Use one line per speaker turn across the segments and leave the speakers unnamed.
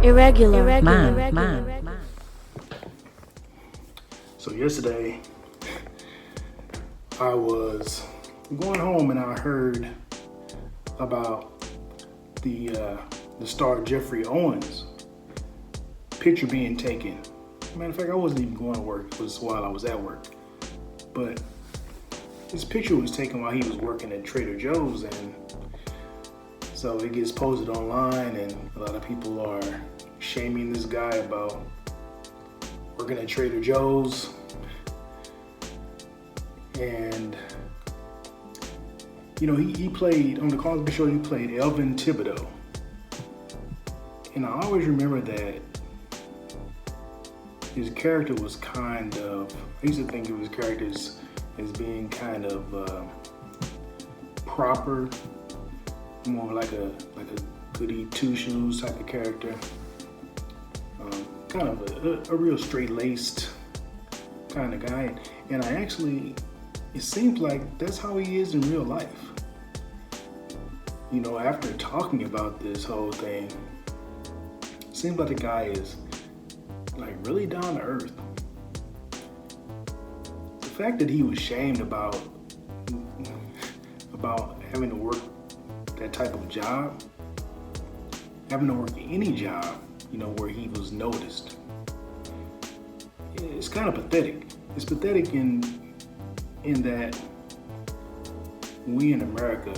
Irregular man.
So yesterday, I was going home and I heard about the star Geoffrey Owens picture being taken. Matter of fact, I wasn't even going to work. It was while I was at work. But this picture was taken while he was working at Trader Joe's, and so it gets posted online, and a lot of people are shaming this guy about working at Trader Joe's. And you know, he played on the Cosby Show. He played Elvin Tibideaux, and I always remember that his character was kind of. I used to think of his characters as being kind of proper, more like a goody two shoes type of character, kind of a real straight-laced kind of guy. And it seems like that's how he is in real life. You know, after talking about this whole thing, it seems like the guy is like really down to earth. The fact that he was shamed about having to work that type of job, having to work any job, you know, where he was noticed, it's kind of pathetic. It's pathetic in that we in America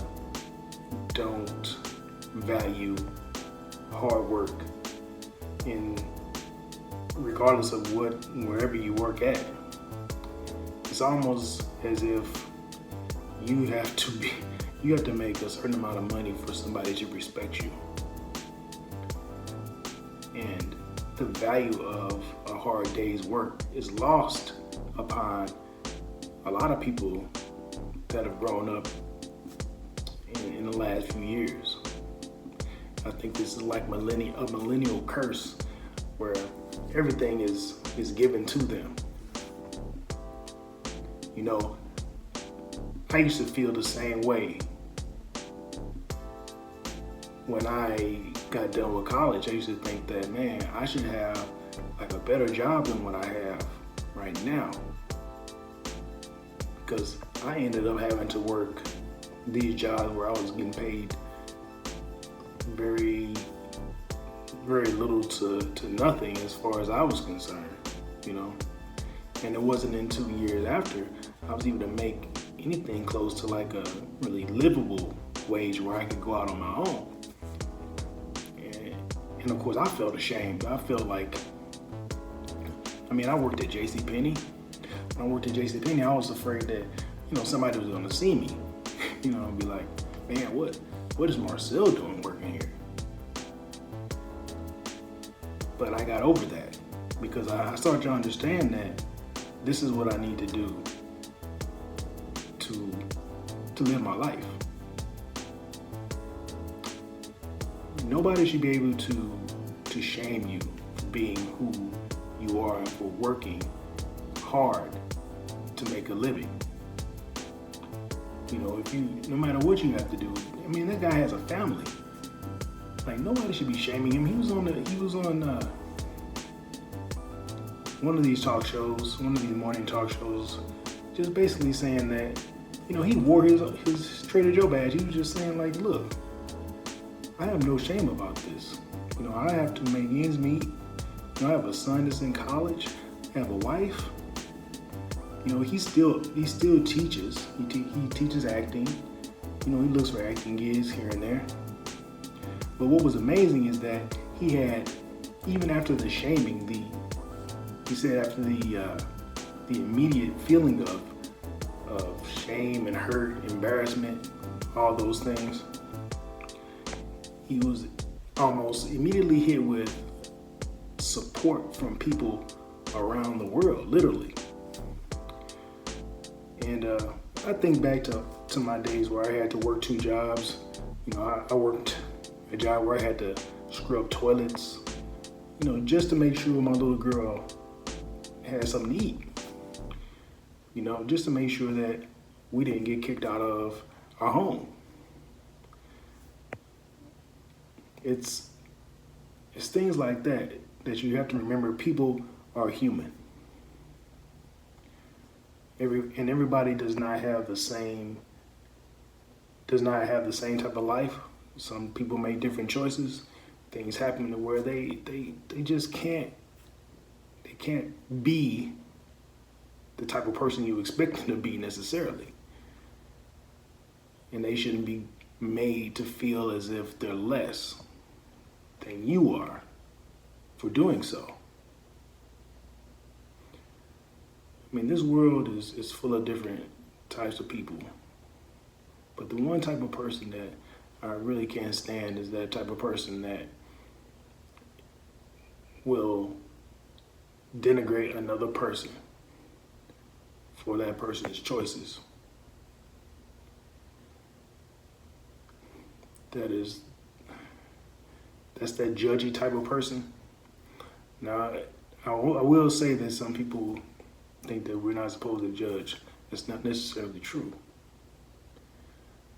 don't value hard work regardless of wherever you work at. It's almost as if you have to make a certain amount of money for somebody to respect you. And the value of a hard day's work is lost upon a lot of people that have grown up in the last few years. I think this is like a millennial curse where everything is given to them. You know, I used to feel the same way when I got done with college. I used to think that, man, I should have like a better job than what I have right now, because I ended up having to work these jobs where I was getting paid very, very little to nothing as far as I was concerned, you know. And it wasn't in 2 years after I was able to make anything close to like a really livable wage where I could go out on my own. And of course I felt ashamed. I felt like, I worked at JCPenney. When I worked at JCPenney, I was afraid that, you know, somebody was gonna see me, you know, and be like, man, what is Marcel doing working here? But I got over that because I started to understand that this is what I need to do to live my life. Nobody should be able to shame you for being who you are and for working hard to make a living. You know, no matter what you have to do, that guy has a family. Like, nobody should be shaming him. He was on one of these talk shows, one of these morning talk shows, just basically saying that, you know, he wore his Trader Joe badge. He was just saying, like, look, I have no shame about this. You know, I have to make ends meet. You know, I have a son that's in college. I have a wife. You know, he still teaches. He teaches acting. You know, he looks for acting gigs here and there. But what was amazing is that he had, even after the shaming, he said after the immediate feeling of shame and hurt, embarrassment, all those things, he was almost immediately hit with support from people around the world, literally. And I think back to my days where I had to work 2 jobs. You know, I worked a job where I had to scrub toilets, you know, just to make sure my little girl had something to eat. You know, just to make sure that we didn't get kicked out of our home. It's It's things like that that you have to remember. People are human. Everybody does not have the same type of life. Some people make different choices. Things happen to where they just can't be the type of person you expect them to be necessarily. And they shouldn't be made to feel as if they're less than you are for doing so. I mean, this world is full of different types of people. But the one type of person that I really can't stand is that type of person that will denigrate another person for that person's choices. That's that judgy type of person. Now, I will say that some people think that we're not supposed to judge. That's not necessarily true.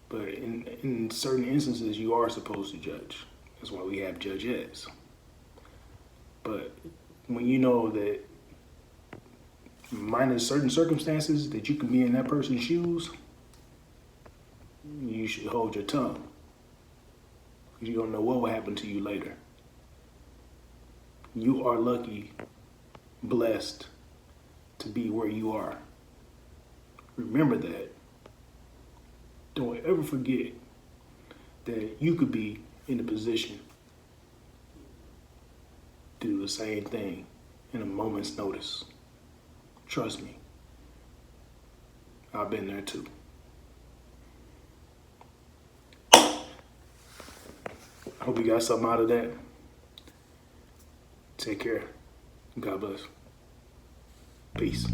But in certain instances, you are supposed to judge. That's why we have judges. But when you know that, minus certain circumstances, that you can be in that person's shoes, you should hold your tongue. Because you don't know what will happen to you later. You are lucky, blessed to be where you are. Remember that. Don't ever forget that you could be in a position to do the same thing in a moment's notice. Trust me. I've been there too. I hope you got something out of that. Take care. God bless. Peace.